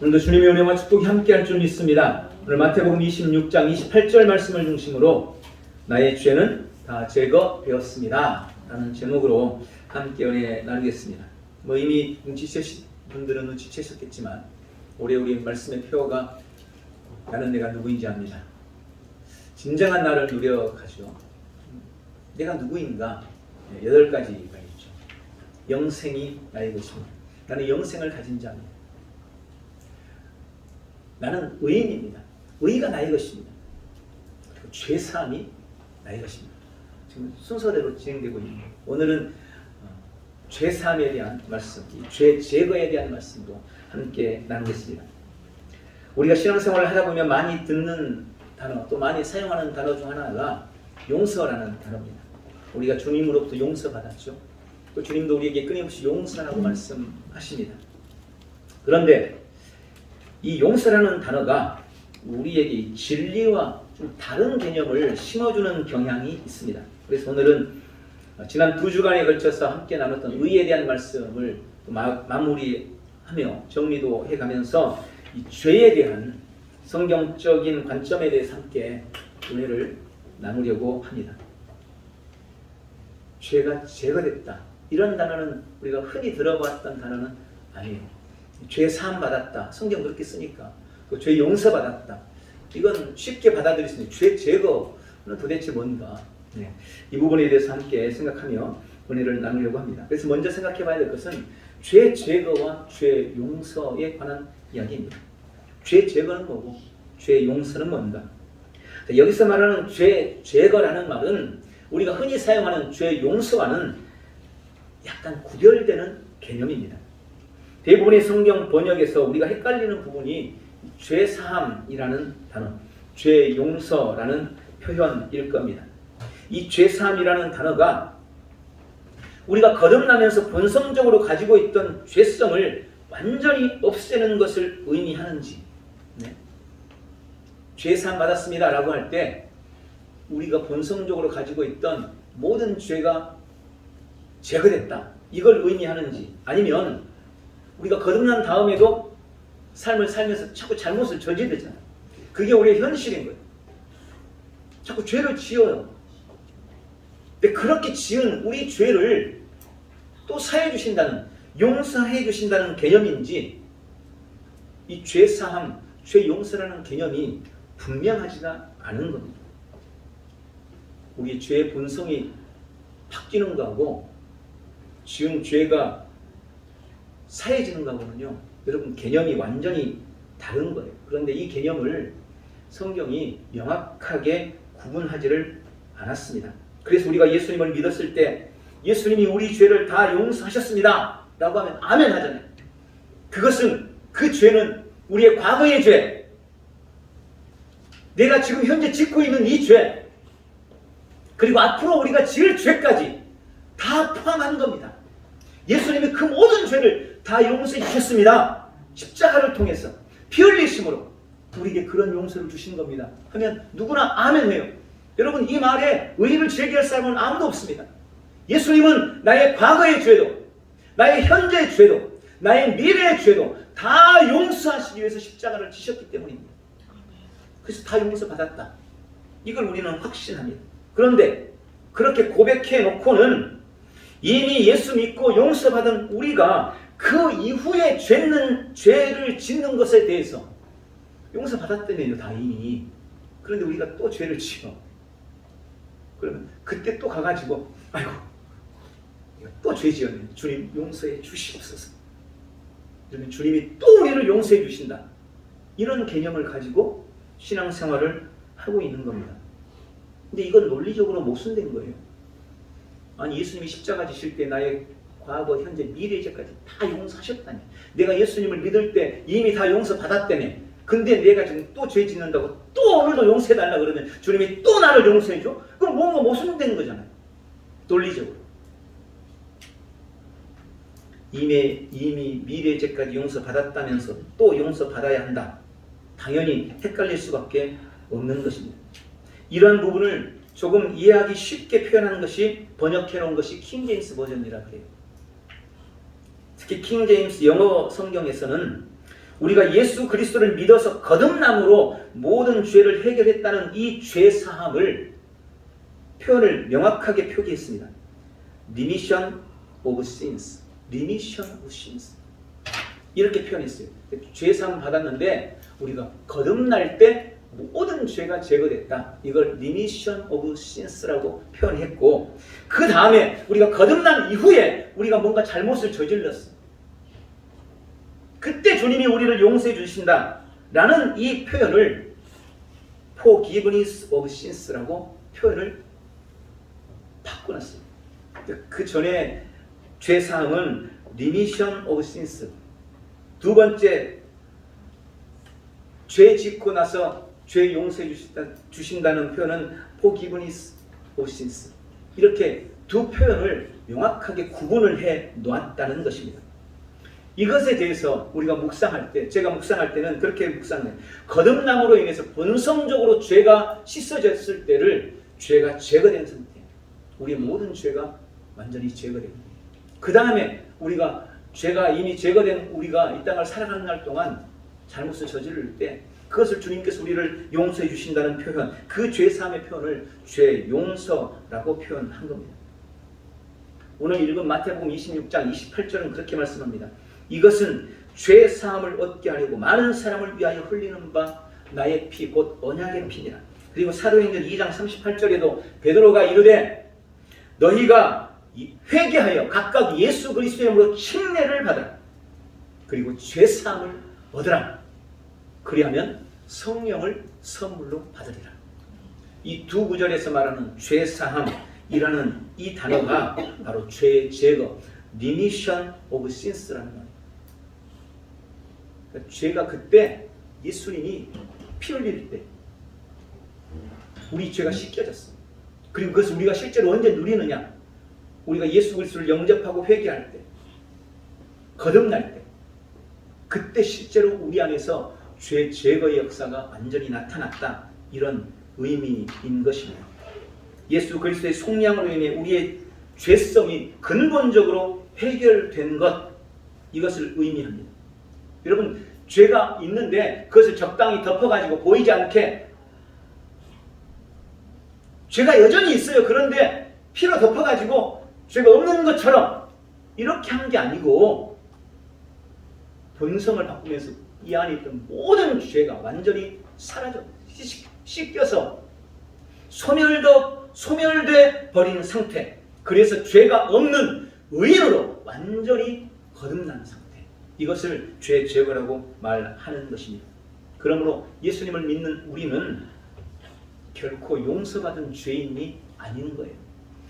오늘도 주님의 은혜와 축복이 함께할 줄 믿습니다. 오늘 마태복음 26장 28절 말씀을 중심으로 나의 죄는 다 제거되었습니다 라는 제목으로 함께 은혜 나누겠습니다. 이미 눈치채신 분들은 눈치채셨겠지만 올해 우리 말씀의 표어가 나는 내가 누구인지 압니다. 진정한 나를 누려가죠. 내가 누구인가? 8가지가 있죠. 영생이 나의 것입니다. 나는 영생을 가진 자입니다. 나는 의인입니다. 의가 나의 것입니다. 그리고 죄사함이 나의 것입니다. 지금 순서대로 진행되고 있습니다. 오늘은 죄사함에 대한 말씀, 죄 제거에 대한 말씀도 함께 나누겠습니다. 우리가 신앙생활을 하다 보면 많이 듣는 단어, 또 많이 사용하는 단어 중 하나가 용서라는 단어입니다. 우리가 주님으로부터 용서받았죠. 또 주님도 우리에게 끊임없이 용서라고 말씀하십니다. 그런데 이 용서라는 단어가 우리에게 진리와 좀 다른 개념을 심어주는 경향이 있습니다. 그래서 오늘은 지난 2주간에 걸쳐서 함께 나눴던 의에 대한 말씀을 마무리하며 정리도 해가면서 이 죄에 대한 성경적인 관점에 대해서 함께 은혜를 나누려고 합니다. 죄가 제거됐다. 이런 단어는 우리가 흔히 들어봤던 단어는 아니에요. 죄 사함 받았다. 성경 그렇게 쓰니까. 또 죄 용서 받았다. 이건 쉽게 받아들일 수 있는 죄 제거는 도대체 뭔가. 네. 이 부분에 대해서 함께 생각하며 은혜를 나누려고 합니다. 그래서 먼저 생각해 봐야 될 것은 죄 제거와 죄 용서에 관한 이야기입니다. 죄 제거는 뭐고 죄 용서는 뭔가. 여기서 말하는 죄 제거라는 말은 우리가 흔히 사용하는 죄 용서와는 약간 구별되는 개념입니다. 대부분의 성경 번역에서 우리가 헷갈리는 부분이 죄 사함이라는 단어, 죄 용서라는 표현일 겁니다. 이 죄 사함이라는 단어가 우리가 거듭나면서 본성적으로 가지고 있던 죄성을 완전히 없애는 것을 의미하는지, 네. 죄 사함 받았습니다 라고 할 때 우리가 본성적으로 가지고 있던 모든 죄가 제거됐다, 이걸 의미하는지, 아니면 우리가 거듭난 다음에도 삶을 살면서 자꾸 잘못을 저지르잖아요. 그게 우리의 현실인 거예요. 자꾸 죄를 지어요. 근데 그렇게 지은 우리 죄를 또 사해 주신다는, 용서해 주신다는 개념인지, 이 죄사함, 죄 용서라는 개념이 분명하지가 않은 겁니다. 우리 죄의 본성이 바뀌는 거하고 지은 죄가 사해지는 거하고는요, 여러분 개념이 완전히 다른 거예요. 그런데 이 개념을 성경이 명확하게 구분하지를 않았습니다. 그래서 우리가 예수님을 믿었을 때 예수님이 우리 죄를 다 용서하셨습니다 라고 하면 아멘 하잖아요. 그것은, 그 죄는 우리의 과거의 죄, 내가 지금 현재 짓고 있는 이 죄, 그리고 앞으로 우리가 지을 죄까지 다 포함한 겁니다. 예수님이 그 모든 죄를 다 용서해 주셨습니다. 십자가를 통해서 피 흘리심으로 우리에게 그런 용서를 주신 겁니다 하면 누구나 아멘 해요. 여러분, 이 말에 의의를 제기할 사람은 아무도 없습니다. 예수님은 나의 과거의 죄도, 나의 현재의 죄도, 나의 미래의 죄도 다 용서하시기 위해서 십자가를 지셨기 때문입니다. 그래서 다 용서받았다, 이걸 우리는 확신합니다. 그런데 그렇게 고백해 놓고는 이미 예수 믿고 용서받은 우리가 그 이후에 죄를 짓는 것에 대해서 용서받았다면요, 다 이미. 그런데 우리가 또 죄를 지어. 그러면 그때 또 가가지고 아이고 또 죄 지었네, 주님 용서해 주시옵소서. 그러면 주님이 또 우리를 용서해 주신다, 이런 개념을 가지고 신앙생활을 하고 있는 겁니다. 근데 이건 논리적으로 모순된 거예요. 아니, 예수님이 십자가 지실 때 나의 과거, 현재, 미래 죄까지 다 용서하셨다니. 내가 예수님을 믿을 때 이미 다 용서받았다네. 근데 내가 지금 또 죄 짓는다고 또 오늘도 용서해달라 그러면 주님이 또 나를 용서해줘? 그럼 뭔가 모순된 거잖아요, 논리적으로. 이미 미래 죄까지 용서받았다면서 또 용서받아야 한다, 당연히 헷갈릴 수밖에 없는 것입니다. 이러한 부분을 조금 이해하기 쉽게 표현한 것이, 번역해 놓은 것이 킹제임스 버전이라 그래요. 특히 킹제임스 영어 성경에서는 우리가 예수 그리스도를 믿어서 거듭남으로 모든 죄를 해결했다는 이 죄사함을 표현을 명확하게 표기했습니다. Remission of sins. Remission of sins. 이렇게 표현했어요. 죄사함 받았는데 우리가 거듭날 때 모든 죄가 제거됐다. 이걸 Remission of sins라고 표현했고, 그 다음에 우리가 거듭난 이후에 우리가 뭔가 잘못을 저질렀어. 그때 주님이 우리를 용서해 주신다 라는 이 표현을 Forgiveness of sins라고 표현을 바꿔놨어요. 그 전에 죄사함은 Remission of sins, 두 번째 죄 짓고 나서 죄 용서해 주신다는 표현은 Forgiveness of sins, 이렇게 두 표현을 명확하게 구분을 해 놓았다는 것입니다. 이것에 대해서 우리가 묵상할 때, 제가 묵상할 때는 그렇게 묵상해요. 거듭남으로 인해서 본성적으로 죄가 씻어졌을 때를 죄가 제거된 상태, 우리의 모든 죄가 완전히 제거됩니다. 그 다음에 우리가 죄가 이미 제거된 우리가 이 땅을 살아가는 날 동안 잘못을 저지를 때 그것을 주님께서 우리를 용서해 주신다는 표현, 그 죄사함의 표현을 죄 용서라고 표현한 겁니다. 오늘 읽은 마태복음 26장 28절은 그렇게 말씀합니다. 이것은 죄사함을 얻게 하려고 많은 사람을 위하여 흘리는 바 나의 피 곧 언약의 피니라. 그리고 사도행전 2장 38절에도 베드로가 이르되 너희가 회개하여 각각 예수 그리스도의 이름으로 침례를 받으라. 그리고 죄사함을 얻으라. 그리하면 성령을 선물로 받으리라. 이 두 구절에서 말하는 죄사함이라는 이 단어가 바로 죄 제거, Remission of sins라는 말이에요. 그러니까 죄가 그때 예수님이 피 흘릴 때 우리 죄가 씻겨졌어. 그리고 그것을 우리가 실제로 언제 누리느냐? 우리가 예수 그리스도를 영접하고 회개할 때, 거듭날 때, 그때 실제로 우리 안에서 죄 제거의 역사가 완전히 나타났다, 이런 의미인 것입니다. 예수 그리스도의 속량으로 인해 우리의 죄성이 근본적으로 해결된 것, 이것을 의미합니다. 여러분, 죄가 있는데 그것을 적당히 덮어가지고 보이지 않게, 죄가 여전히 있어요. 그런데 피로 덮어가지고 죄가 없는 것처럼 이렇게 한 게 아니고, 본성을 바꾸면서 이 안에 있던 모든 죄가 완전히 사라져 씻겨서 소멸돼 버린 상태, 그래서 죄가 없는 의인으로 완전히 거듭난 상태, 이것을 죄 제거라고 말하는 것입니다. 그러므로 예수님을 믿는 우리는 결코 용서받은 죄인이 아닌 거예요.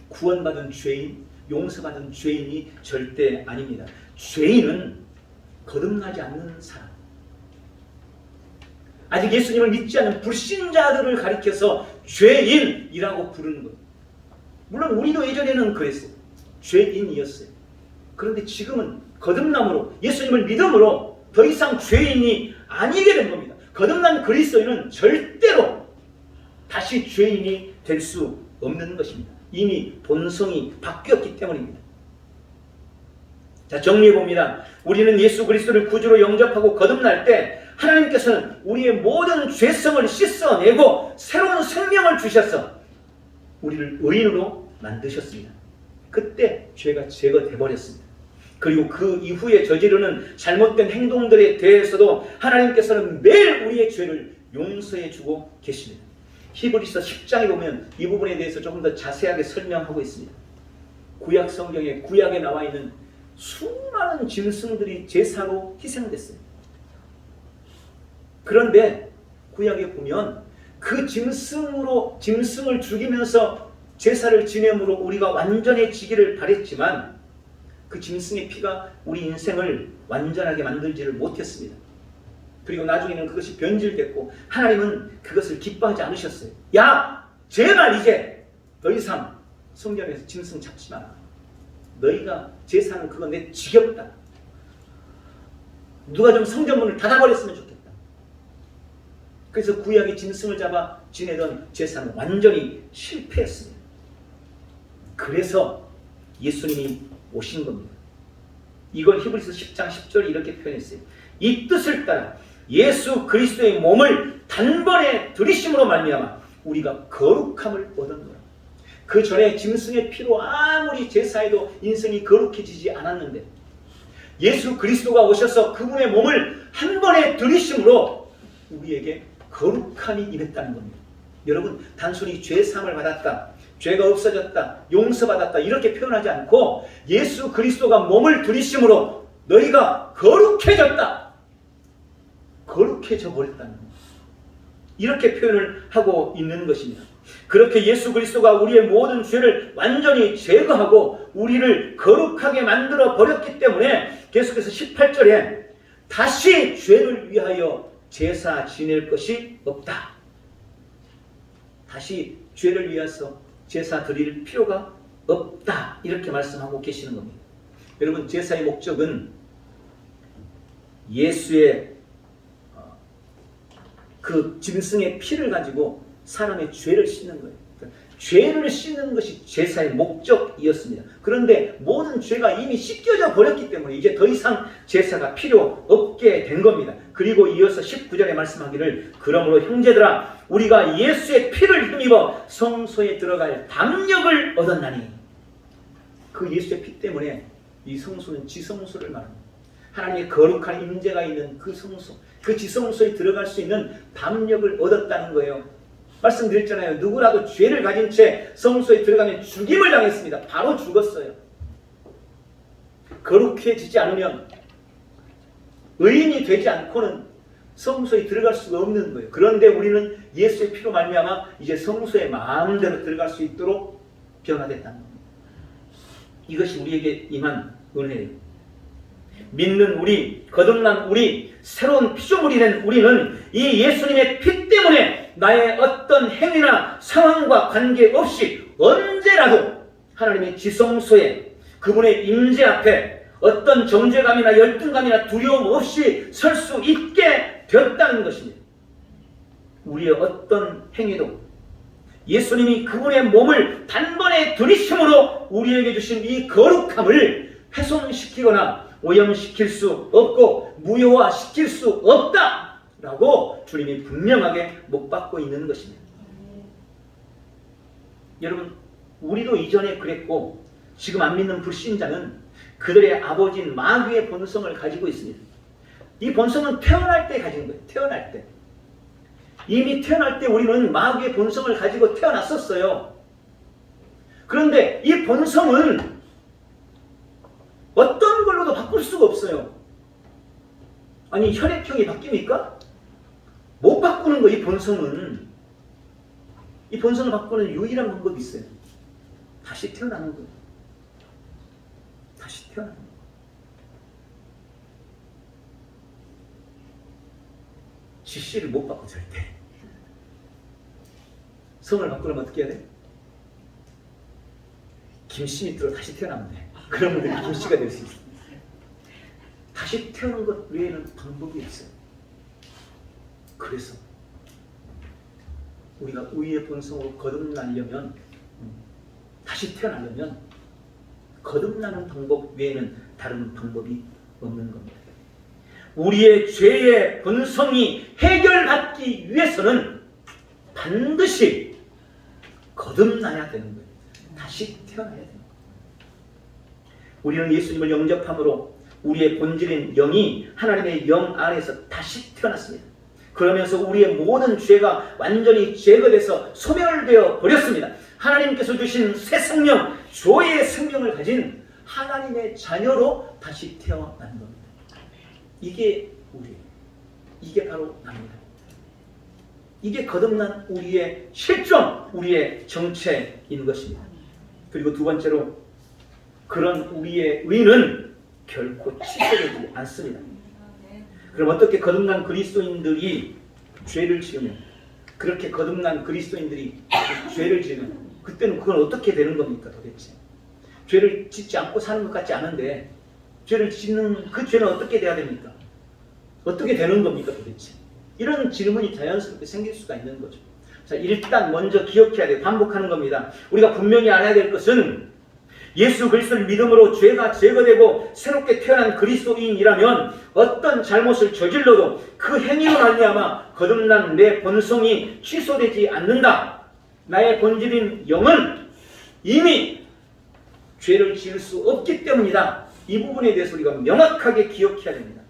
구원받은 죄인, 용서받은 죄인이 절대 아닙니다. 죄인은 거듭나지 않는 사람, 아직 예수님을 믿지 않는 불신자들을 가리켜서 죄인이라고 부르는 거예요. 물론 우리도 예전에는 그랬어요. 죄인이었어요. 그런데 지금은 거듭남으로, 예수님을 믿음으로 더 이상 죄인이 아니게 된 겁니다. 거듭난 그리스도인은 절대로 다시 죄인이 될 수 없는 것입니다. 이미 본성이 바뀌었기 때문입니다. 자, 정리해 봅니다. 우리는 예수 그리스도를 구주로 영접하고 거듭날 때 하나님께서는 우리의 모든 죄성을 씻어내고 새로운 생명을 주셔서 우리를 의인으로 만드셨습니다. 그때 죄가 제거돼 버렸습니다. 그리고 그 이후에 저지르는 잘못된 행동들에 대해서도 하나님께서는 매일 우리의 죄를 용서해 주고 계십니다. 히브리서 10장에 보면 이 부분에 대해서 조금 더 자세하게 설명하고 있습니다. 구약 성경에, 구약에 나와 있는 수많은 짐승들이 제사로 희생됐어요. 그런데 구약에 보면 그 짐승을 죽이면서 제사를 지냄으로 우리가 완전해지기를 바랬지만 그 짐승의 피가 우리 인생을 완전하게 만들지를 못했습니다. 그리고 나중에는 그것이 변질됐고 하나님은 그것을 기뻐하지 않으셨어요. 야, 제발 이제 더 이상 성전에서 짐승 잡지 마라. 너희가 제사는 그건 내 지겹다. 누가 좀 성전문을 닫아버렸으면 좋겠다. 그래서 구약의 짐승을 잡아 지내던 제사는 완전히 실패했습니다. 그래서 예수님이 오신 겁니다. 이걸 히브리서 10장 10절이 이렇게 표현했어요. 이 뜻을 따라 예수 그리스도의 몸을 단번에 들이심으로 말미암아 우리가 거룩함을 얻었노라. 그 전에 짐승의 피로 아무리 제사해도 인생이 거룩해지지 않았는데 예수 그리스도가 오셔서 그분의 몸을 한 번에 들이심으로 우리에게 거룩함이 임했다는 겁니다. 여러분, 단순히 죄 사함을 받았다, 죄가 없어졌다, 용서받았다 이렇게 표현하지 않고 예수 그리스도가 몸을 들이심으로 너희가 거룩해졌다, 거룩해져 버렸다는 겁니다. 이렇게 표현을 하고 있는 것입니다. 그렇게 예수 그리스도가 우리의 모든 죄를 완전히 제거하고 우리를 거룩하게 만들어 버렸기 때문에 계속해서 18절에 다시 죄를 위하여 제사 지낼 것이 없다. 다시 죄를 위해서 제사 드릴 필요가 없다. 이렇게 말씀하고 계시는 겁니다. 여러분, 제사의 목적은 예수의 그 짐승의 피를 가지고 사람의 죄를 씻는 거예요. 그러니까 죄를 씻는 것이 제사의 목적이었습니다. 그런데 모든 죄가 이미 씻겨져 버렸기 때문에 이제 더 이상 제사가 필요 없게 된 겁니다. 그리고 이어서 19절에 말씀하기를 그러므로 형제들아 우리가 예수의 피를 힘입어 성소에 들어갈 담력을 얻었나니, 그 예수의 피 때문에 이 성소는 지성소를 말합니다. 하나님의 거룩한 임재가 있는 그 성소, 그 지성소에 들어갈 수 있는 담력을 얻었다는 거예요. 말씀드렸잖아요. 누구라도 죄를 가진 채 성소에 들어가면 죽임을 당했습니다. 바로 죽었어요. 거룩해지지 않으면, 의인이 되지 않고는 성소에 들어갈 수가 없는 거예요. 그런데 우리는 예수의 피로 말미암아 이제 성소에 마음대로 들어갈 수 있도록 변화됐다는 겁니다. 이것이 우리에게 임한 은혜예요. 믿는 우리, 거듭난 우리, 새로운 피조물이 된 우리는 이 예수님의 피 때문에 나의 어떤 행위나 상황과 관계없이 언제라도 하나님의 지성소에 그분의 임재 앞에 어떤 정죄감이나 열등감이나 두려움 없이 설 수 있게 되었다는 것입니다. 우리의 어떤 행위도 예수님이 그분의 몸을 단번에 들이심으로 우리에게 주신 이 거룩함을 훼손시키거나 오염시킬 수 없고 무효화시킬 수 없다 라고 주님이 분명하게 못 받고 있는 것입니다. 여러분, 우리도 이전에 그랬고 지금 안 믿는 불신자는 그들의 아버지인 마귀의 본성을 가지고 있습니다. 이 본성은 태어날 때 가진 거예요. 태어날 때. 이미 태어날 때 우리는 마귀의 본성을 가지고 태어났었어요. 그런데 이 본성은 어떤 걸로도 바꿀 수가 없어요. 아니, 혈액형이 바뀝니까? 못 바꾸는 거. 이 본성은. 이 본성을 바꾸는 유일한 방법이 있어요. 다시 태어나는 거예요. 다시 태어나는 거예요. 지씨를 못 바꿔 절대. 성을 바꾸려면 어떻게 해야 돼? 김씨 밑으로 다시 태어나면 돼. 그러면 김씨가 될 수 있어. 다시 태어난 것 외에는 방법이 없어요. 그래서 우리가 의의 본성으로 거듭나려면, 다시 태어나려면 거듭나는 방법 외에는 다른 방법이 없는 겁니다. 우리의 죄의 본성이 해결받기 위해서는 반드시 거듭나야 되는 거예요. 다시 태어나야 되는 거예요. 우리는 예수님을 영접함으로 우리의 본질인 영이 하나님의 영 안에서 다시 태어났습니다. 그러면서 우리의 모든 죄가 완전히 제거돼서 소멸되어 버렸습니다. 하나님께서 주신 새 생명, 조의 생명을 가진 하나님의 자녀로 다시 태어난 겁니다. 이게 우리예요. 이게 바로 납니다. 이게 거듭난 우리의 실존, 우리의 정체인 것입니다. 그리고 두 번째로, 그런 우리의 의는 결코 취소되지 않습니다. 그럼 어떻게 거듭난 그리스도인들이 죄를 지으면, 그렇게 거듭난 그리스도인들이 죄를 지으면 그때는 그건 어떻게 되는 겁니까 도대체? 죄를 짓지 않고 사는 것 같지 않은데 죄를 짓는 그 죄는 어떻게 돼야 됩니까? 어떻게 되는 겁니까 도대체? 이런 질문이 자연스럽게 생길 수가 있는 거죠. 자, 일단 먼저 기억해야 돼요. 반복하는 겁니다. 우리가 분명히 알아야 될 것은 예수 그리스도를 믿음으로 죄가 제거되고 새롭게 태어난 그리스도인이라면 어떤 잘못을 저질러도 그 행위로 말미암아 거듭난 내 본성이 취소되지 않는다. 나의 본질인 영은 이미 죄를 지을 수 없기 때문이다. 이 부분에 대해서 우리가 명확하게 기억해야 됩니다.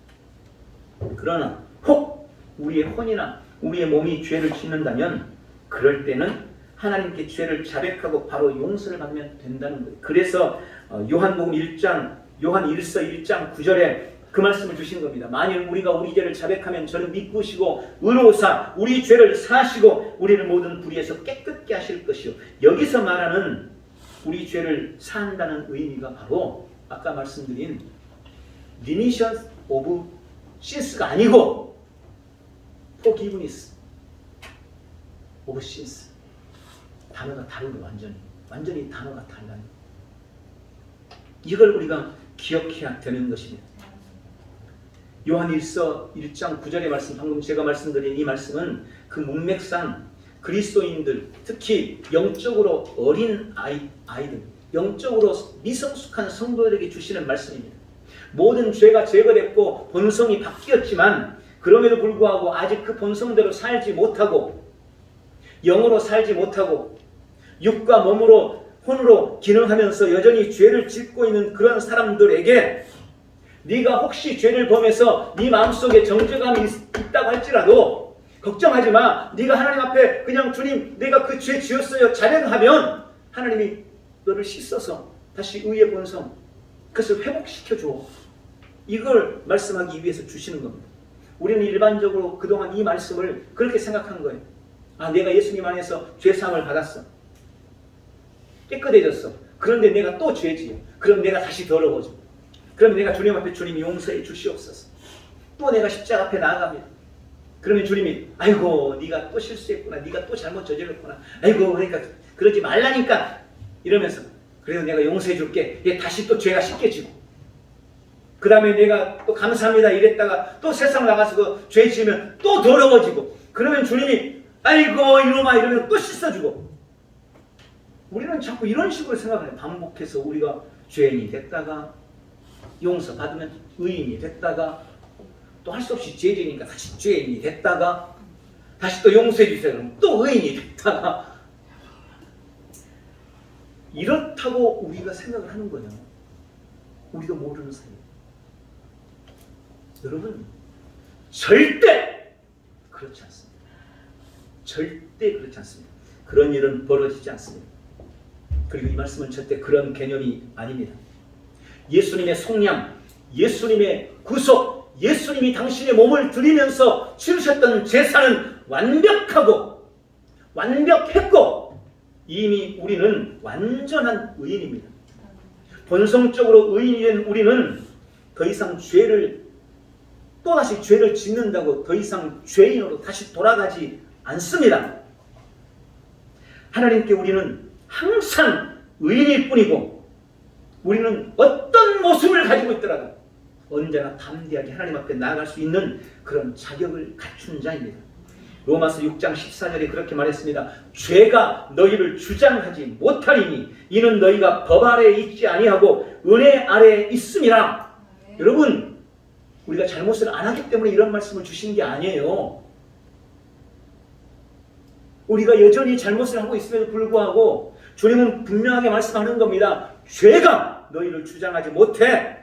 그러나 혹 우리의 혼이나 우리의 몸이 죄를 짓는다면 그럴 때는 하나님께 죄를 자백하고 바로 용서를 받으면 된다는 거예요. 그래서 요한 1서 1장 9절에 그 말씀을 주신 겁니다. 만일 우리가 우리 죄를 자백하면 저는 믿으시고 의로우사 우리 죄를 사하시고 우리를 모든 불의에서 깨끗게 하실 것이요. 여기서 말하는 우리 죄를 사한다는 의미가 바로 아까 말씀드린 remission of sins가 아니고 forgiveness of sins. 단어가 다른 거 완전히 단어가 달라요. 이걸 우리가 기억해야 되는 것입니다. 요한 1서 1장 9절의 말씀, 방금 제가 말씀드린 이 말씀은 그 문맥상 그리스도인들, 특히 영적으로 어린 아이들, 영적으로 미성숙한 성도들에게 주시는 말씀입니다. 모든 죄가 제거됐고 본성이 바뀌었지만 그럼에도 불구하고 아직 그 본성대로 살지 못하고 영으로 살지 못하고 육과 몸으로 혼으로 기능하면서 여전히 죄를 짓고 있는 그런 사람들에게 네가 혹시 죄를 범해서 네 마음속에 정죄감이 있다고 할지라도 걱정하지 마. 네가 하나님 앞에 그냥 주님 내가 그 죄 지었어요 자명하면 하나님이 너를 씻어서 다시 의의 본성 그것을 회복시켜줘. 이걸 말씀하기 위해서 주시는 겁니다. 우리는 일반적으로 그동안 이 말씀을 그렇게 생각한 거예요. 아, 내가 예수님 안에서 죄사함을 받았어. 깨끗해졌어. 그런데 내가 또 죄지어. 그럼 내가 다시 더러워져. 그럼 내가 주님 앞에 주님이 용서해 주시옵소서. 또 내가 십자가 앞에 나아갑니다. 그러면 주님이 아이고 네가 또 실수했구나. 네가 또 잘못 저질렀구나. 아이고 그러니까 그러지 말라니까 이러면서 그래도 내가 용서해 줄게. 다시 또 죄가 씻겨지고 그 다음에 내가 또 감사합니다 이랬다가 또 세상 나가서 그 죄 지으면 또 더러워지고 그러면 주님이 아이고 이놈아 이러면 또 씻어주고 우리는 자꾸 이런 식으로 생각을 해요. 반복해서 우리가 죄인이 됐다가 용서받으면 의인이 됐다가 또 할 수 없이 죄지니까 다시 죄인이 됐다가 다시 또 용서해 주세요 그러면 또 의인이 됐다가 이렇다고 우리가 생각을 하는 거냐. 우리도 모르는 사이. 여러분 절대 그렇지 않습니다. 절대 그렇지 않습니다. 그런 일은 벌어지지 않습니다. 그리고 이 말씀은 절대 그런 개념이 아닙니다. 예수님의 속량, 예수님의 구속, 예수님이 당신의 몸을 드리면서 치르셨던 제사는 완벽했고 이미 우리는 완전한 의인입니다. 본성적으로 의인이 된 우리는 더 이상 또다시 죄를 짓는다고 더 이상 죄인으로 다시 돌아가지 않습니다. 하나님께 우리는 항상 의인일 뿐이고 우리는 어떤 모습을 가지고 있더라도 언제나 담대하게 하나님 앞에 나아갈 수 있는 그런 자격을 갖춘 자입니다. 로마서 6장 14절에 그렇게 말했습니다. 죄가 너희를 주장하지 못하리니 이는 너희가 법 아래에 있지 아니하고 은혜 아래에 있음이라. 여러분 우리가 잘못을 안 하기 때문에 이런 말씀을 주신 게 아니에요. 우리가 여전히 잘못을 하고 있음에도 불구하고 주님은 분명하게 말씀하는 겁니다. 죄가 너희를 주장하지 못해.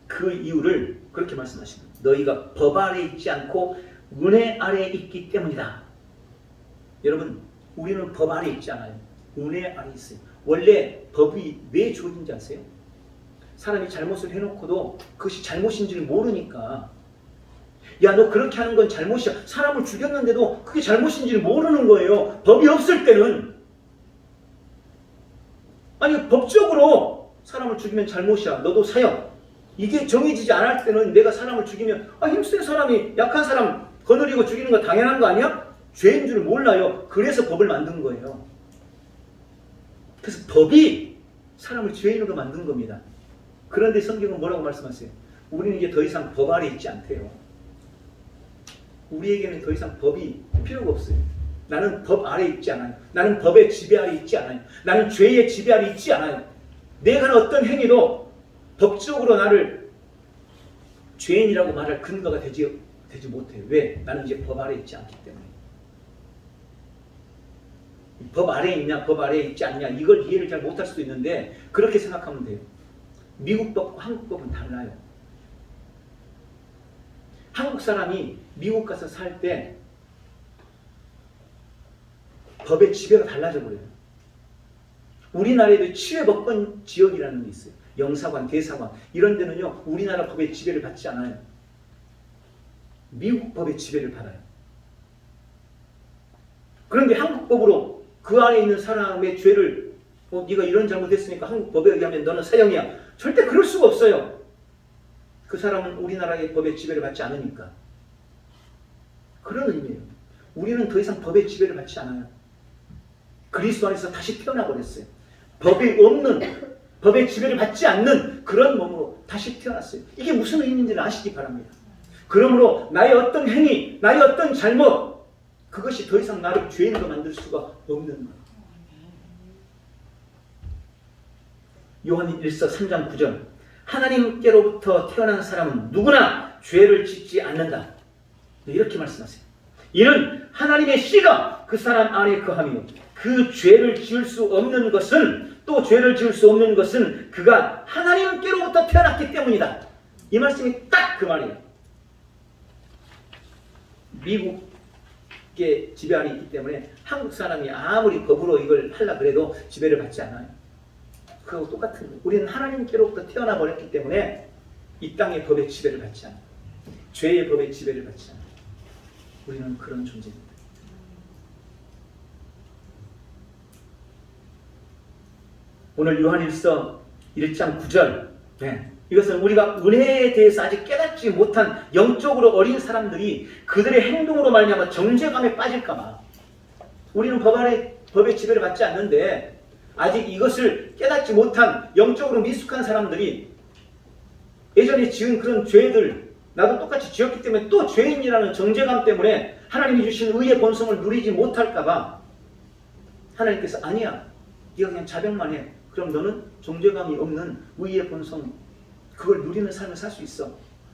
그 이유를 그렇게 말씀하십니다. 너희가 법 아래에 있지 않고 은혜 아래에 있기 때문이다. 여러분 우리는 법 아래에 있지 않아요. 은혜 아래에 있어요. 원래 법이 왜 주어진지 아세요? 사람이 잘못을 해놓고도 그것이 잘못인지를 모르니까 야 너 그렇게 하는 건 잘못이야. 사람을 죽였는데도 그게 잘못인지를 모르는 거예요. 법이 없을 때는. 아니 법적으로 사람을 죽이면 잘못이야. 너도 사형. 이게 정해지지 않을 때는 내가 사람을 죽이면 힘센 사람이 약한 사람 거느리고 죽이는 거 당연한 거 아니야? 죄인 줄 몰라요. 그래서 법을 만든 거예요. 그래서 법이 사람을 죄인으로 만든 겁니다. 그런데 성경은 뭐라고 말씀하세요? 우리는 이제 더 이상 법 아래 있지 않대요. 우리에게는 더 이상 법이 필요가 없어요. 나는 법 아래 있지 않아요. 나는 법의 지배 아래 있지 않아요. 나는 죄의 지배 아래 있지 않아요. 내가 하는 어떤 행위도 법적으로 나를 죄인이라고 말할 근거가 되지 못해요. 왜? 나는 이제 법 아래 있지 않기 때문에. 법 아래에 있냐 법 아래에 있지 않냐 이걸 이해를 잘 못할 수도 있는데 그렇게 생각하면 돼요. 미국 법과 한국 법은 달라요. 한국 사람이 미국 가서 살 때 법의 지배가 달라져 버려요. 우리나라에도 치외법권 지역이라는 게 있어요. 영사관, 대사관 이런 데는요 우리나라 법의 지배를 받지 않아요. 미국 법의 지배를 받아요. 그런데 한국 법으로 그 안에 있는 사람의 죄를 네가 이런 잘못했으니까 한국 법에 의하면 너는 사형이야. 절대 그럴 수가 없어요. 그 사람은 우리나라의 법의 지배를 받지 않으니까. 그런 의미예요. 우리는 더 이상 법의 지배를 받지 않아요. 그리스도 안에서 다시 태어나 버렸어요. 법이 없는, 법의 지배를 받지 않는 그런 몸으로 다시 태어났어요. 이게 무슨 의미인지를 아시기 바랍니다. 그러므로 나의 어떤 행위, 나의 어떤 잘못 그것이 더 이상 나를 죄인으로 만들 수가 없는 거예요. 요한 1서 3장 9절 하나님께로부터 태어난 사람은 누구나 죄를 짓지 않는다. 이렇게 말씀하세요. 이는 하나님의 씨가 그 사람 안에 거하며 그 죄를 지을 수 없는 것은 또 죄를 지을 수 없는 것은 그가 하나님께로부터 태어났기 때문이다. 이 말씀이 딱 그 말이에요. 미국의 지배 아래 있기 때문에 한국 사람이 아무리 법으로 이걸 하려 그래도 지배를 받지 않아요. 그하고 똑같은 거예요. 우리는 하나님께로부터 태어나 버렸기 때문에 이 땅의 법의 지배를 받지 않아요. 죄의 법의 지배를 받지 않아요. 우리는 그런 존재입니다. 오늘 요한일서 1장 9절 이것은 우리가 은혜에 대해서 아직 깨닫지 못한 영적으로 어린 사람들이 그들의 행동으로 말미암아 정죄감에 빠질까 봐 우리는 법 아래 법의 지배를 받지 않는데 아직 이것을 깨닫지 못한 영적으로 미숙한 사람들이 예전에 지은 그런 죄들 나도 똑같이 지었기 때문에 또 죄인이라는 정죄감 때문에 하나님이 주신 의의 본성을 누리지 못할까 봐 하나님께서 아니야 네가 그냥 자백만 해. 그럼 너는 정죄감이 없는 의의 본성 그걸 누리는 삶을 살 수 있어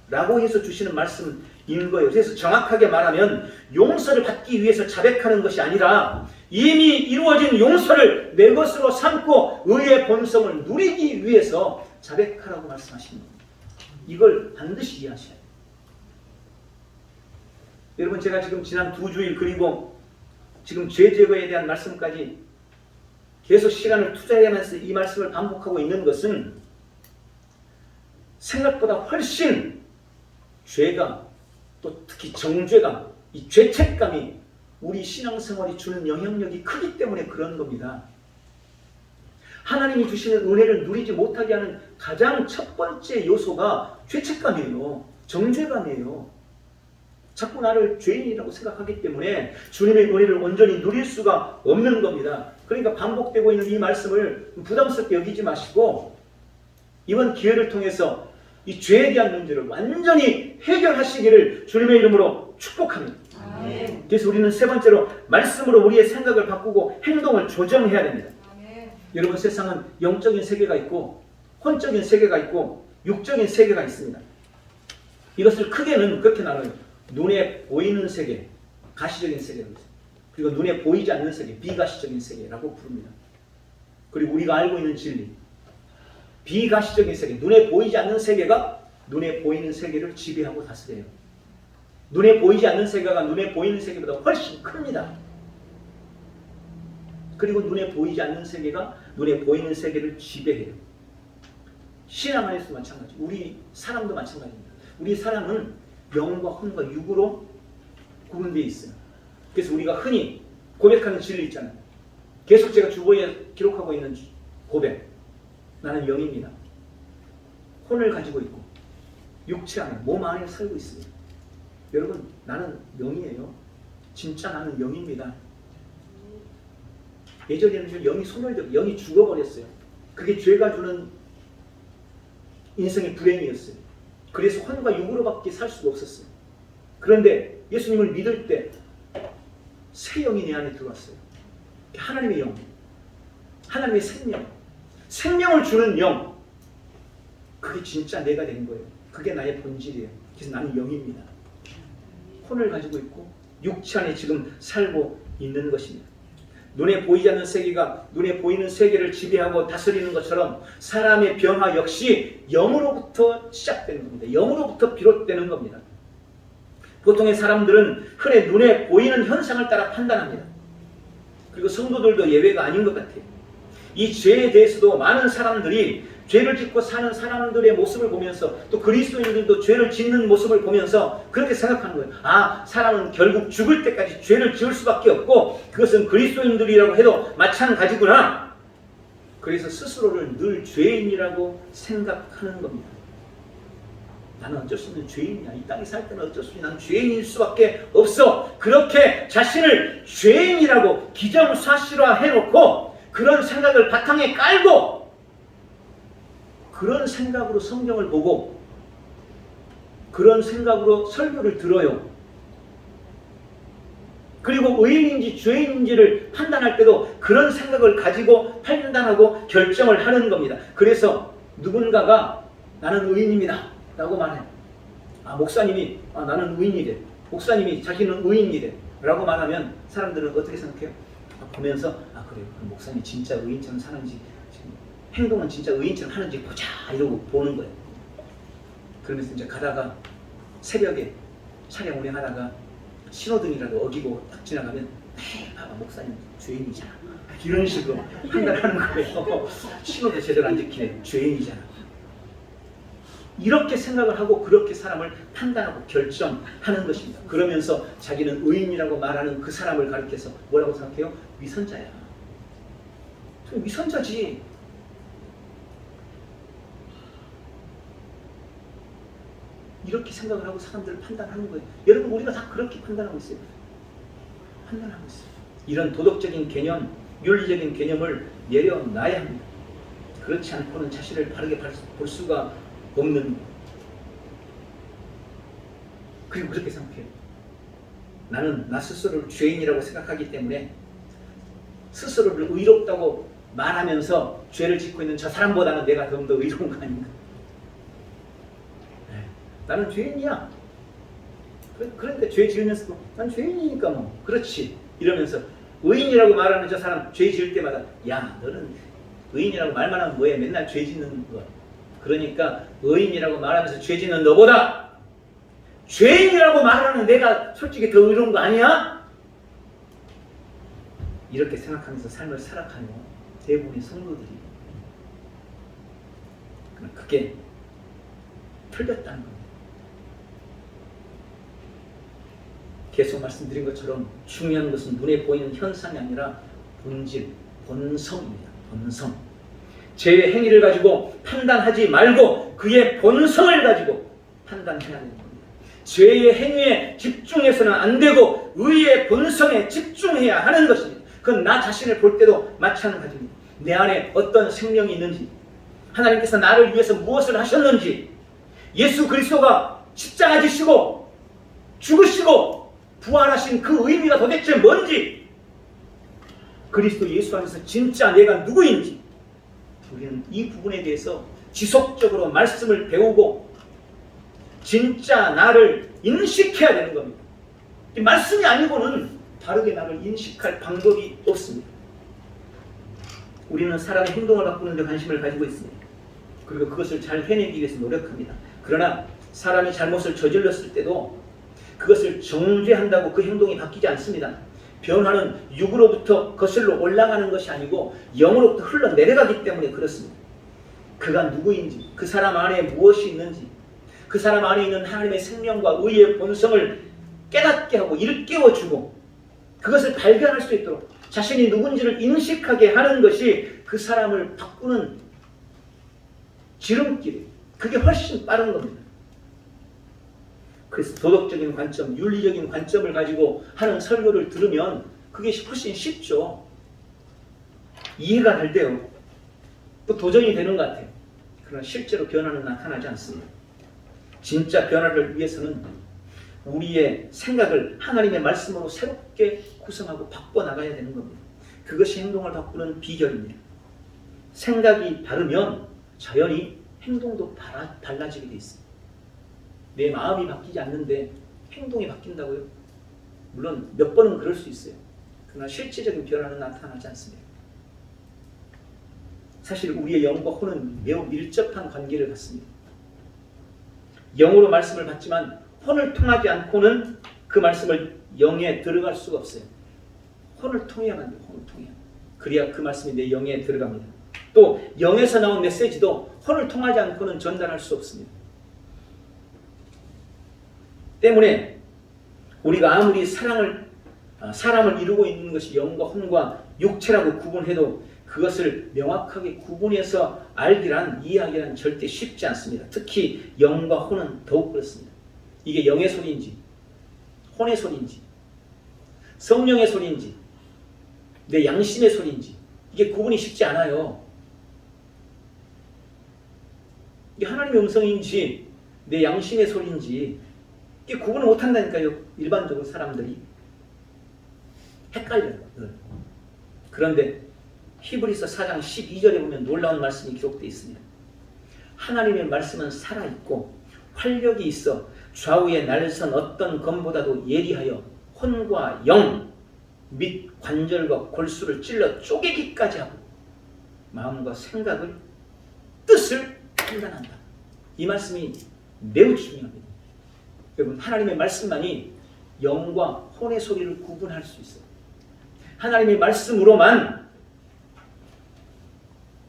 라고 해서 주시는 말씀인 거예요. 그래서 정확하게 말하면 용서를 받기 위해서 자백하는 것이 아니라 이미 이루어진 용서를 내 것으로 삼고 의의 본성을 누리기 위해서 자백하라고 말씀하십니다. 이걸 반드시 이해하셔야 돼요. 여러분 제가 지금 지난 2주일 그리고 지금 죄 제거에 대한 말씀까지 계속 시간을 투자하면서 이 말씀을 반복하고 있는 것은 생각보다 훨씬 죄가 또 특히 정죄감, 이 죄책감이 우리 신앙생활이 주는 영향력이 크기 때문에 그런 겁니다. 하나님이 주시는 은혜를 누리지 못하게 하는 가장 첫 번째 요소가 죄책감이에요. 정죄감이에요. 자꾸 나를 죄인이라고 생각하기 때문에 주님의 은혜를 온전히 누릴 수가 없는 겁니다. 그러니까 반복되고 있는 이 말씀을 부담스럽게 여기지 마시고 이번 기회를 통해서 이 죄에 대한 문제를 완전히 해결하시기를 주님의 이름으로 축복합니다. 아멘. 그래서 우리는 세 번째로 말씀으로 우리의 생각을 바꾸고 행동을 조정해야 됩니다. 아멘. 여러분 세상은 영적인 세계가 있고 혼적인 세계가 있고 육적인 세계가 있습니다. 이것을 크게는 그렇게 나눠요. 눈에 보이는 세계, 가시적인 세계라고 있어요. 그리고 눈에 보이지 않는 세계, 비가시적인 세계라고 부릅니다. 그리고 우리가 알고 있는 진리, 비가시적인 세계, 눈에 보이지 않는 세계가 눈에 보이는 세계를 지배하고 다스려요. 눈에 보이지 않는 세계가 눈에 보이는 세계보다 훨씬 큽니다. 그리고 눈에 보이지 않는 세계가 눈에 보이는 세계를 지배해요. 신앙 안에서도 마찬가지, 우리 사람도 마찬가지입니다. 우리 사람은 영과 혼과 육으로 구분되어 있어요. 그래서 우리가 흔히 고백하는 진리 있잖아요. 계속 제가 주보에 기록하고 있는 고백. 나는 영입니다. 혼을 가지고 있고 육체 안에 몸 안에 살고 있습니다. 여러분 나는 영이에요. 진짜 나는 영입니다. 예전에는 영이 소멸되고 영이 죽어버렸어요. 그게 죄가 주는 인생의 불행이었어요. 그래서 혼과 육으로밖에 살 수가 없었어요. 그런데 예수님을 믿을 때 새 영이 내 안에 들어왔어요. 하나님의 영, 하나님의 생명, 생명을 주는 영, 그게 진짜 내가 된 거예요. 그게 나의 본질이에요. 그래서 나는 영입니다. 혼을 가지고 있고 육체 안에 지금 살고 있는 것입니다. 눈에 보이지 않는 세계가 눈에 보이는 세계를 지배하고 다스리는 것처럼 사람의 변화 역시 영으로부터 시작되는 겁니다. 영으로부터 비롯되는 겁니다. 보통의 사람들은 흔히 눈에 보이는 현상을 따라 판단합니다. 그리고 성도들도 예외가 아닌 것 같아요. 이 죄에 대해서도 많은 사람들이 죄를 짓고 사는 사람들의 모습을 보면서 또 그리스도인들도 죄를 짓는 모습을 보면서 그렇게 생각하는 거예요. 아, 사람은 결국 죽을 때까지 죄를 지을 수밖에 없고 그것은 그리스도인들이라고 해도 마찬가지구나. 그래서 스스로를 늘 죄인이라고 생각하는 겁니다. 나는 어쩔 수 없는 죄인이야. 이 땅에 살 때는 어쩔 수 없는 나는 죄인일 수밖에 없어. 그렇게 자신을 죄인이라고 기정사실화해놓고 그런 생각을 바탕에 깔고 그런 생각으로 성경을 보고 그런 생각으로 설교를 들어요. 그리고 의인인지 죄인인지를 판단할 때도 그런 생각을 가지고 판단하고 결정을 하는 겁니다. 그래서 누군가가 나는 의인입니다 라고 말해요. 목사님이 나는 의인이래. 목사님이 자기는 의인이래 라고 말하면 사람들은 어떻게 생각해요? 보면서 그래요. 목사님이 진짜 의인처럼 사는지 행동은 진짜 의인처럼 하는지 보자 이러고 보는 거예요. 그러면서 이제 가다가 새벽에 차량 운행하다가 신호등이라도 어기고 딱 지나가면 봐봐 목사님 죄인이잖아 이런 식으로 판단하는 거예요. 신호도 제대로 안 지키네 죄인이잖아. 이렇게 생각을 하고 그렇게 사람을 판단하고 결정하는 것입니다. 그러면서 자기는 의인이라고 말하는 그 사람을 가리켜서 뭐라고 생각해요? 위선자야. 위선자지. 이렇게 생각을 하고 사람들을 판단하는 거예요. 여러분 우리가 다 그렇게 판단하고 있어요. 판단하고 있어요. 이런 도덕적인 개념, 윤리적인 개념을 내려놔야 합니다. 그렇지 않고는 자신을 바르게 볼 수가 없는 거예요. 그리고 그렇게 생각해요. 나는 나 스스로를 죄인이라고 생각하기 때문에 스스로를 의롭다고 말하면서 죄를 짓고 있는 저 사람보다는 내가 좀 더 의로운 거 아닌가. 나는 죄인이야. 그러니까 죄 지으면서도 난 죄인이니까 뭐 그렇지 이러면서 의인이라고 말하는 저 사람 죄 지을 때마다 야 너는 의인이라고 말만 하면 뭐해 맨날 죄 짓는 거. 그러니까 의인이라고 말하면서 죄 짓는 너보다 죄인이라고 말하는 내가 솔직히 더 의로운 거 아니야? 이렇게 생각하면서 삶을 살아가는 대부분의 성도들이 그게 틀렸다는 겁니다. 계속 말씀드린 것처럼 중요한 것은 눈에 보이는 현상이 아니라 본질, 본성입니다. 본성. 죄의 행위를 가지고 판단하지 말고 그의 본성을 가지고 판단해야 되는 겁니다. 죄의 행위에 집중해서는 안 되고 의의 본성에 집중해야 하는 것입니다. 그건 나 자신을 볼 때도 마찬가지입니다. 내 안에 어떤 생명이 있는지, 하나님께서 나를 위해서 무엇을 하셨는지, 예수 그리스도가 십자가 지시고 죽으시고 부활하신 그 의미가 도대체 뭔지, 그리스도 예수 안에서 진짜 내가 누구인지 우리는 이 부분에 대해서 지속적으로 말씀을 배우고 진짜 나를 인식해야 되는 겁니다. 이 말씀이 아니고는 다르게 나를 인식할 방법이 없습니다. 우리는 사람의 행동을 바꾸는 데 관심을 가지고 있습니다. 그리고 그것을 잘 해내기 위해서 노력합니다. 그러나 사람이 잘못을 저질렀을 때도 그것을 정죄한다고 그 행동이 바뀌지 않습니다. 변화는 육으로부터 거슬러 올라가는 것이 아니고 영으로부터 흘러내려가기 때문에 그렇습니다. 그가 누구인지, 그 사람 안에 무엇이 있는지, 그 사람 안에 있는 하나님의 생명과 의의 본성을 깨닫게 하고 일깨워주고 그것을 발견할 수 있도록 자신이 누군지를 인식하게 하는 것이 그 사람을 바꾸는 지름길, 그게 훨씬 빠른 겁니다. 그래서 도덕적인 관점, 윤리적인 관점을 가지고 하는 설교를 들으면 그게 훨씬 쉽죠. 이해가 잘 돼요. 또 도전이 되는 것 같아요. 그러나 실제로 변화는 나타나지 않습니다. 진짜 변화를 위해서는 우리의 생각을 하나님의 말씀으로 새롭게 구성하고 바꿔나가야 되는 겁니다. 그것이 행동을 바꾸는 비결입니다. 생각이 다르면 자연히 행동도 달라지게 돼 있습니다. 내 마음이 바뀌지 않는데 행동이 바뀐다고요? 물론 몇 번은 그럴 수 있어요. 그러나 실질적인 변화는 나타나지 않습니다. 사실 우리의 영과 혼은 매우 밀접한 관계를 갖습니다. 영으로 말씀을 받지만 혼을 통하지 않고는 그 말씀을 영에 들어갈 수가 없어요. 혼을 통해야만 돼요. 혼을 통해야. 그래야 그 말씀이 내 영에 들어갑니다. 또 영에서 나온 메시지도 혼을 통하지 않고는 전달할 수 없습니다. 때문에 우리가 아무리 사람을 이루고 있는 것이 영과 혼과 육체라고 구분해도 그것을 명확하게 구분해서 이해하기란 절대 쉽지 않습니다. 특히 영과 혼은 더욱 그렇습니다. 이게 영의 소리인지 혼의 소리인지 성령의 소리인지 내 양심의 소리인지 이게 구분이 쉽지 않아요. 이게 하나님의 음성인지 내 양심의 소리인지 이게 구분을 못한다니까요. 일반적으로 사람들이 헷갈려요. 그런데 히브리서 4장 12절에 보면 놀라운 말씀이 기록되어 있습니다. 하나님의 말씀은 살아있고 활력이 있어 좌우에 날선 어떤 검보다도 예리하여 혼과 영 및 관절과 골수를 찔러 쪼개기까지 하고 마음과 생각을 뜻을 판단한다. 이 말씀이 매우 중요합니다. 여러분, 하나님의 말씀만이 영과 혼의 소리를 구분할 수 있어요. 하나님의 말씀으로만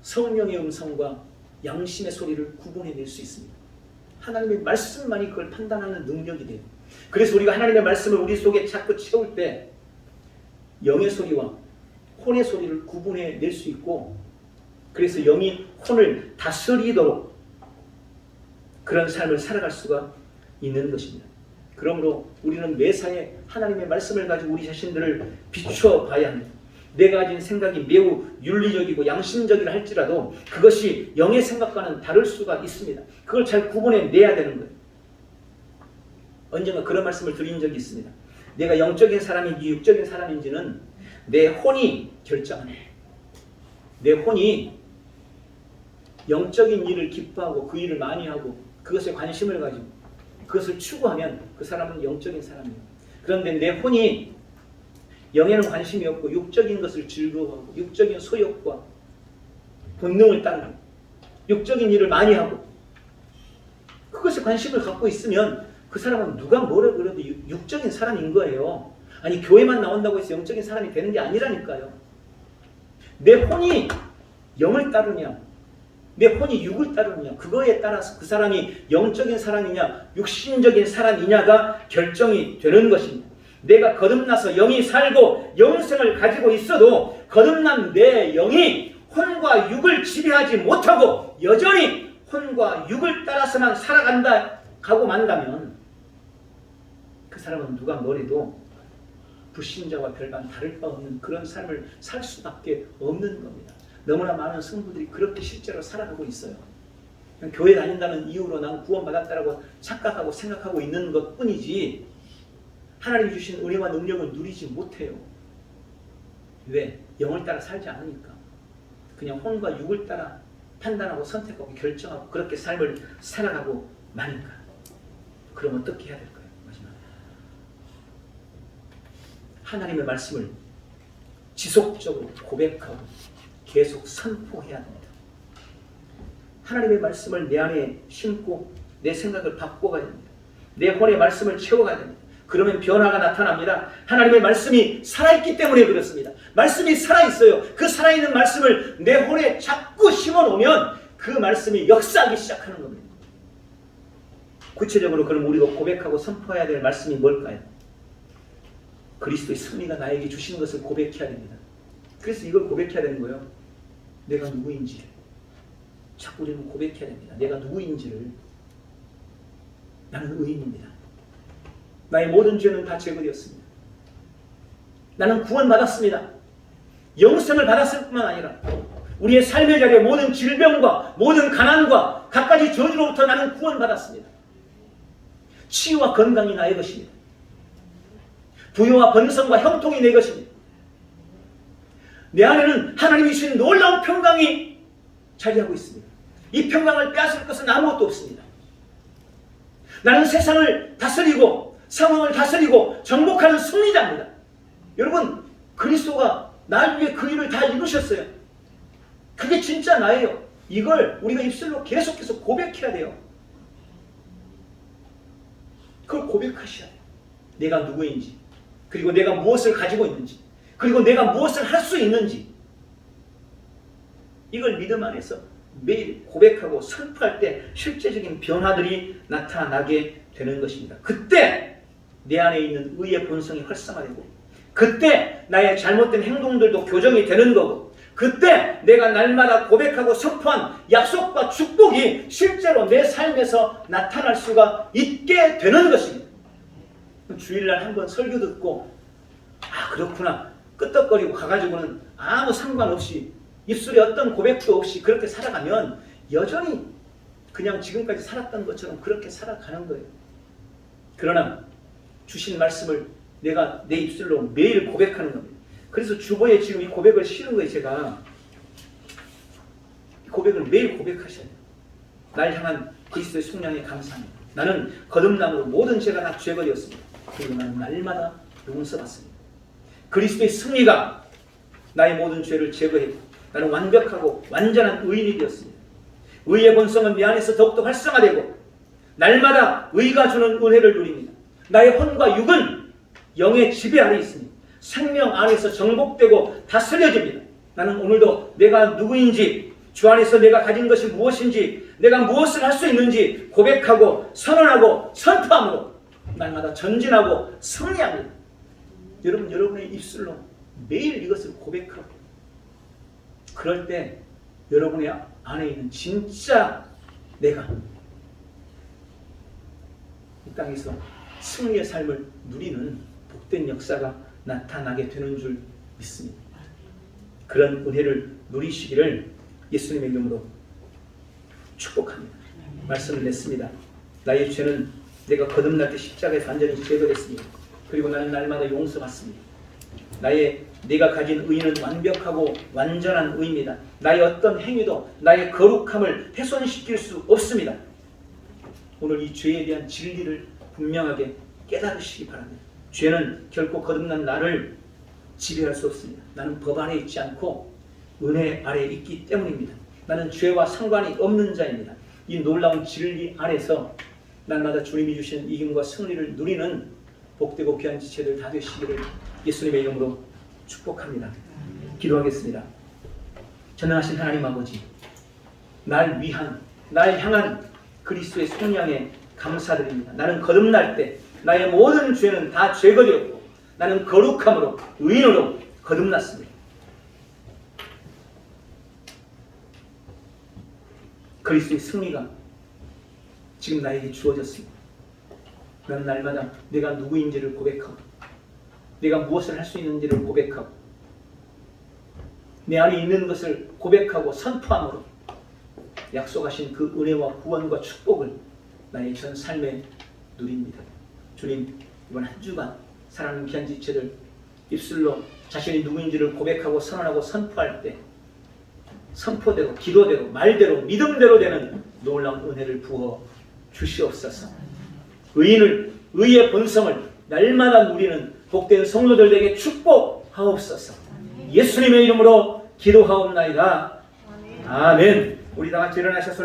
성령의 음성과 양심의 소리를 구분해낼 수 있습니다. 하나님의 말씀만이 그걸 판단하는 능력이 돼요. 그래서 우리가 하나님의 말씀을 우리 속에 자꾸 채울 때 영의 소리와 혼의 소리를 구분해낼 수 있고, 그래서 영이 혼을 다스리도록 그런 삶을 살아갈 수가 있는 것입니다. 그러므로 우리는 매사에 하나님의 말씀을 가지고 우리 자신들을 비추어 봐야 합니다. 내가 가진 생각이 매우 윤리적이고 양심적이라 할지라도 그것이 영의 생각과는 다를 수가 있습니다. 그걸 잘 구분해내야 되는 거예요. 언젠가 그런 말씀을 드린 적이 있습니다. 내가 영적인 사람인지 육적인 사람인지는 내 혼이 결정합니다. 내 혼이 영적인 일을 기뻐하고 그 일을 많이 하고 그것에 관심을 가지고 그것을 추구하면 그 사람은 영적인 사람이에요. 그런데 내 혼이 영에는 관심이 없고 육적인 것을 즐거워하고 육적인 소욕과 본능을 따르고 육적인 일을 많이 하고 그것에 관심을 갖고 있으면 그 사람은 누가 뭐라 그래도 육적인 사람인 거예요. 아니, 교회만 나온다고 해서 영적인 사람이 되는 게 아니라니까요. 내 혼이 영을 따르냐 내 혼이 육을 따르느냐 그거에 따라서 그 사람이 영적인 사람이냐 육신적인 사람이냐가 결정이 되는 것입니다. 내가 거듭나서 영이 살고 영생을 가지고 있어도 거듭난 내 영이 혼과 육을 지배하지 못하고 여전히 혼과 육을 따라서만 가고 만다면 그 사람은 누가 뭐래도 불신자와 별반 다를 바 없는 그런 삶을 살 수밖에 없는 겁니다. 너무나 많은 성도들이 그렇게 실제로 살아가고 있어요. 그냥 교회 다닌다는 이유로 난 구원받았다라고 착각하고 생각하고 있는 것뿐이지 하나님이 주신 은혜와 능력을 누리지 못해요. 왜? 영을 따라 살지 않으니까. 그냥 혼과 육을 따라 판단하고 선택하고 결정하고 그렇게 삶을 살아가고 마니까. 그럼 어떻게 해야 될까요? 마지막에 하나님의 말씀을 지속적으로 고백하고 계속 선포해야 합니다. 하나님의 말씀을 내 안에 심고 내 생각을 바꿔가야 됩니다. 내 혼의 말씀을 채워가야 됩니다. 그러면 변화가 나타납니다. 하나님의 말씀이 살아있기 때문에 그렇습니다. 말씀이 살아있어요. 그 살아있는 말씀을 내 혼에 자꾸 심어놓으면 그 말씀이 역사하기 시작하는 겁니다. 구체적으로 그럼 우리가 고백하고 선포해야 될 말씀이 뭘까요? 그리스도의 승리가 나에게 주신 것을 고백해야 됩니다. 그래서 이걸 고백해야 되는 거예요. 내가 누구인지를 자꾸 우리는 고백해야 됩니다. 내가 누구인지를. 나는 의인입니다. 나의 모든 죄는 다 제거되었습니다. 나는 구원받았습니다. 영생을 받았을 뿐만 아니라 우리의 삶의 자리에 모든 질병과 모든 가난과 갖가지 저주로부터 나는 구원받았습니다. 치유와 건강이 나의 것입니다. 부여와 번성과 형통이 내 것입니다. 내 안에는 하나님이 주신 놀라운 평강이 자리하고 있습니다. 이 평강을 빼앗을 것은 아무것도 없습니다. 나는 세상을 다스리고 상황을 다스리고 정복하는 승리자입니다. 여러분, 그리스도가 날 위해 그 일을 다 이루셨어요. 그게 진짜 나예요. 이걸 우리가 입술로 계속해서 고백해야 돼요. 그걸 고백하셔야 돼요. 내가 누구인지, 그리고 내가 무엇을 가지고 있는지, 그리고 내가 무엇을 할 수 있는지, 이걸 믿음 안에서 매일 고백하고 선포할 때 실제적인 변화들이 나타나게 되는 것입니다. 그때 내 안에 있는 의의 본성이 활성화되고, 그때 나의 잘못된 행동들도 교정이 되는 거고, 그때 내가 날마다 고백하고 선포한 약속과 축복이 실제로 내 삶에서 나타날 수가 있게 되는 것입니다. 주일날 한번 설교 듣고 아 그렇구나 끄떡거리고 가가지고는 아무 상관없이 입술에 어떤 고백도 없이 그렇게 살아가면 여전히 그냥 지금까지 살았던 것처럼 그렇게 살아가는 거예요. 그러나 주신 말씀을 내가 내 입술로 매일 고백하는 겁니다. 그래서 주보에 지금 이 고백을 실은 거예요. 제가 이 고백을 매일 고백하셔야 돼요. 날 향한 그리스도의 속량에 감사합니다. 나는 거듭남으로 모든 죄가 다 죄버렸습니다. 그리고 나는 날마다 용서받습니다. 그리스도의 승리가 나의 모든 죄를 제거했고 나는 완벽하고 완전한 의인이 되었습니다. 의의 본성은 내 안에서 더욱더 활성화되고 날마다 의가 주는 은혜를 누립니다. 나의 혼과 육은 영의 지배 아래 있습니다. 생명 안에서 정복되고 다스려집니다. 나는 오늘도 내가 누구인지, 주 안에서 내가 가진 것이 무엇인지, 내가 무엇을 할 수 있는지 고백하고 선언하고 선포함으로 날마다 전진하고 승리합니다. 여러분, 여러분의 입술로 매일 이것을 고백하고 그럴 때 여러분의 안에 있는 진짜 내가 이 땅에서 승리의 삶을 누리는 복된 역사가 나타나게 되는 줄 믿습니다. 그런 은혜를 누리시기를 예수님의 이름으로 축복합니다. 말씀을 냈습니다. 나의 죄는 내가 거듭날 때 십자가에서 완전히 제거됐습니다. 그리고 나는 날마다 용서받습니다. 내가 가진 의는 완벽하고 완전한 의입니다. 나의 어떤 행위도 나의 거룩함을 훼손시킬 수 없습니다. 오늘 이 죄에 대한 진리를 분명하게 깨달으시기 바랍니다. 죄는 결코 거듭난 나를 지배할 수 없습니다. 나는 법 아래 있지 않고 은혜 아래 있기 때문입니다. 나는 죄와 상관이 없는 자입니다. 이 놀라운 진리 안에서 날마다 주님이 주시는 이김과 승리를 누리는 복되고 귀한 지체들 다 되시기를 예수님의 이름으로 축복합니다. 기도하겠습니다. 전능하신 하나님 아버지, 날 향한 그리스도의 속량에 감사드립니다. 나는 거듭날 때 나의 모든 죄는 다 제거되었고 나는 거룩함으로 의인으로 거듭났습니다. 그리스도의 승리가 지금 나에게 주어졌습니다. 나는 날마다 내가 누구인지를 고백하고 내가 무엇을 할 수 있는지를 고백하고 내 안에 있는 것을 고백하고 선포함으로 약속하신 그 은혜와 구원과 축복을 나의 전 삶에 누립니다. 주님, 이번 한 주간 사랑하는 귀한 지체들 입술로 자신이 누구인지를 고백하고 선언하고 선포할 때 선포대로, 기도대로, 말대로, 믿음대로 되는 놀라운 은혜를 부어 주시옵소서. 의의 본성을 날마다 누리는 복된 성도들에게 축복하옵소서. 예수님의 이름으로 기도하옵나이다. 아멘. 우리 다 같이 일어나셔서